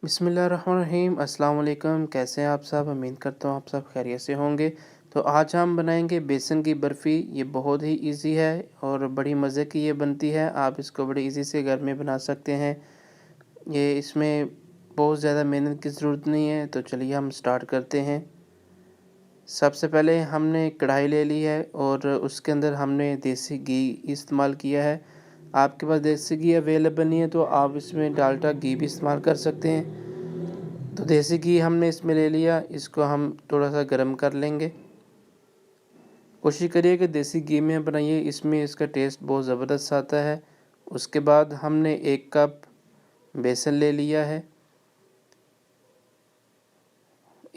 बिस्मिल्लाहिर्रहमानिर्रहीम। अस्सलाम वालेकुम। कैसे हैं आप सब? उम्मीद करता हूँ आप सब खैरियत से होंगे। तो आज हम बनाएंगे बेसन की बर्फ़ी। ये बहुत ही इजी है और बड़ी मज़े की ये बनती है। आप इसको बड़ी इजी से घर में बना सकते हैं। ये इसमें बहुत ज़्यादा मेहनत की ज़रूरत नहीं है। तो चलिए हम स्टार्ट करते हैं। सबसे पहले हमने कढ़ाई ले ली है और उसके अंदर हमने देसी घी इस्तेमाल किया है। आपके पास देसी घी अवेलेबल नहीं है तो आप इसमें डालडा घी भी इस्तेमाल कर सकते हैं। तो देसी घी हमने इसमें ले लिया, इसको हम थोड़ा सा गर्म कर लेंगे। कोशिश करिए कि देसी घी में बनाइए, इसमें इसका टेस्ट बहुत ज़बरदस्त आता है। उसके बाद हमने 1 कप बेसन ले लिया है।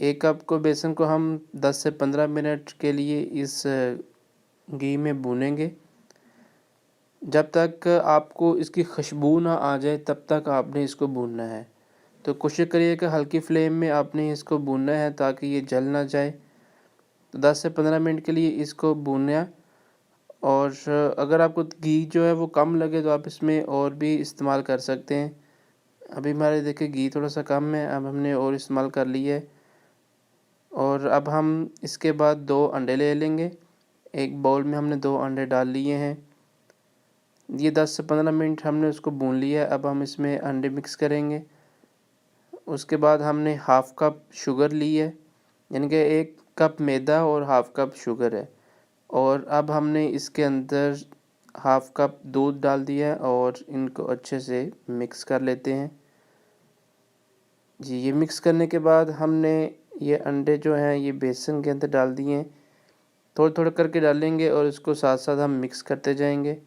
1 कप को बेसन को हम 10 से 15 मिनट के लिए इस घी में भूनेंगे। जब तक आपको इसकी खुशबू ना आ जाए तब तक आपने इसको भूनना है। तो कोशिश करिए कि हल्की फ्लेम में आपने इसको भूनना है ताकि ये जल ना जाए। तो 10 से 15 मिनट के लिए इसको भूनना। और अगर आपको घी जो है वो कम लगे तो आप इसमें और भी इस्तेमाल कर सकते हैं। अभी हमारे देखिए घी थोड़ा सा कम है, अब हमने और इस्तेमाल कर लिया है। और अब हम इसके बाद 2 अंडे ले लेंगे। एक बाउल में हमने 2 अंडे डाल लिए हैं। ये 10 से 15 मिनट हमने उसको भून लिया है। अब हम इसमें अंडे मिक्स करेंगे। उसके बाद हमने हाफ़ कप शुगर ली है, यानी कि 1 कप मैदा और हाफ़ कप शुगर है। और अब हमने इसके अंदर हाफ़ कप दूध डाल दिया है और इनको अच्छे से मिक्स कर लेते हैं। जी, ये मिक्स करने के बाद हमने ये अंडे जो हैं ये बेसन के अंदर डाल दिए हैं। थोड़ा-थोड़ा करके डालेंगे और इसको साथ-साथ हम मिक्स करते जाएंगे।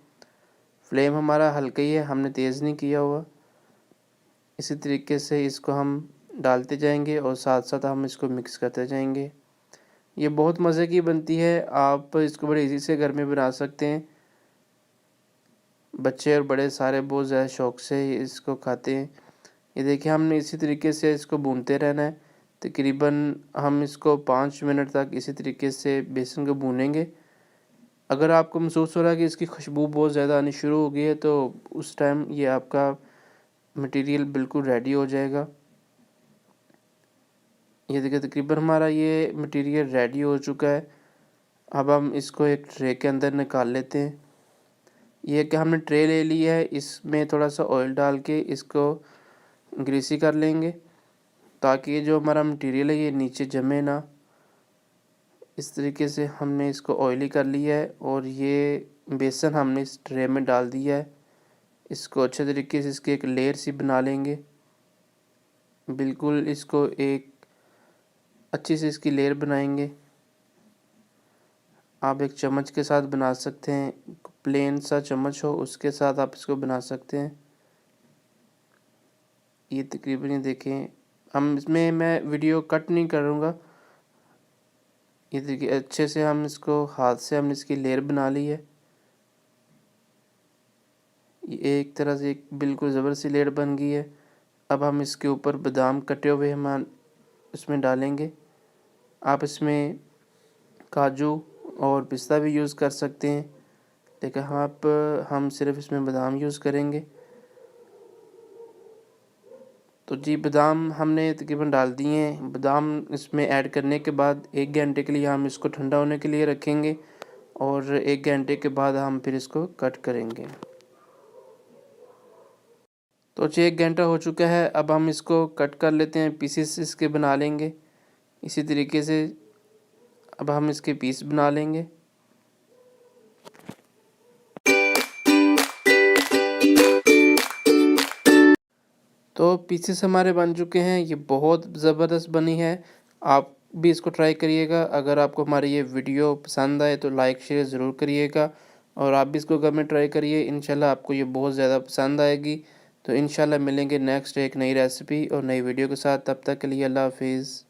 फ्लेम हमारा हल्का ही है, हमने तेज़ नहीं किया हुआ। इसी तरीके से इसको हम डालते जाएंगे और साथ-साथ हम इसको मिक्स करते जाएंगे। ये बहुत मज़े की बनती है, आप इसको बड़े इजी से घर में बना सकते हैं। बच्चे और बड़े सारे बहुत ज़्यादा शौक़ से इसको खाते हैं। ये देखिए हमने इसी तरीके से इसको भूनते रहना है। तकरीबन हम इसको 5 मिनट तक इसी तरीके से बेसन को भूनेंगे। अगर आपको महसूस हो रहा है कि इसकी खुशबू बहुत ज़्यादा आनी शुरू हो गई है तो उस टाइम ये आपका मटेरियल बिल्कुल रेडी हो जाएगा। ये देखिए तकरीबन हमारा ये मटेरियल रेडी हो चुका है। अब हम इसको एक ट्रे के अंदर निकाल लेते हैं। ये कि हमने ट्रे ले ली है, इसमें थोड़ा सा ऑयल डाल के इसको ग्रीसी कर लेंगे ताकि ये जो हमारा मटेरियल है ये नीचे जमे ना। इस तरीके से हमने इसको ऑयली कर लिया है और ये बेसन हमने इस ट्रे में डाल दिया है। इसको अच्छे तरीके से इसकी एक लेयर सी बना लेंगे। बिल्कुल इसको एक अच्छी सी इसकी लेयर बनाएंगे। आप एक चम्मच के साथ बना सकते हैं, प्लेन सा चम्मच हो उसके साथ आप इसको बना सकते हैं। ये तकरीबन ये देखें, हम इसमें मैं वीडियो कट नहीं करूँगा। ये देखिए अच्छे से हम इसको हाथ से हमने इसकी लेयर बना ली है। ये एक तरह से एक बिल्कुल ज़बरदस्त सी लेयर बन गई है। अब हम इसके ऊपर बादाम कटे हुए हम इसमें डालेंगे। आप इसमें काजू और पिस्ता भी यूज़ कर सकते हैं, लेकिन हम सिर्फ इसमें बादाम यूज़ करेंगे। तो जी बादाम हमने तकरीबन डाल दिए हैं। बादाम इसमें ऐड करने के बाद 1 घंटे के लिए हम इसको ठंडा होने के लिए रखेंगे और 1 घंटे के बाद हम फिर इसको कट करेंगे। तो जी 1 घंटा हो चुका है, अब हम इसको कट कर लेते हैं, पीसेस इसके बना लेंगे। इसी तरीके से अब हम इसके पीस बना लेंगे। तो पीसेस हमारे बन चुके हैं, ये बहुत ज़बरदस्त बनी है। आप भी इसको ट्राई करिएगा। अगर आपको हमारी ये वीडियो पसंद आए तो लाइक शेयर ज़रूर करिएगा और आप भी इसको घर में ट्राई करिए। इंशाल्लाह आपको ये बहुत ज़्यादा पसंद आएगी। तो इंशाल्लाह मिलेंगे नेक्स्ट एक नई रेसिपी और नई वीडियो के साथ। तब तक के लिए अल्लाह हाफिज़।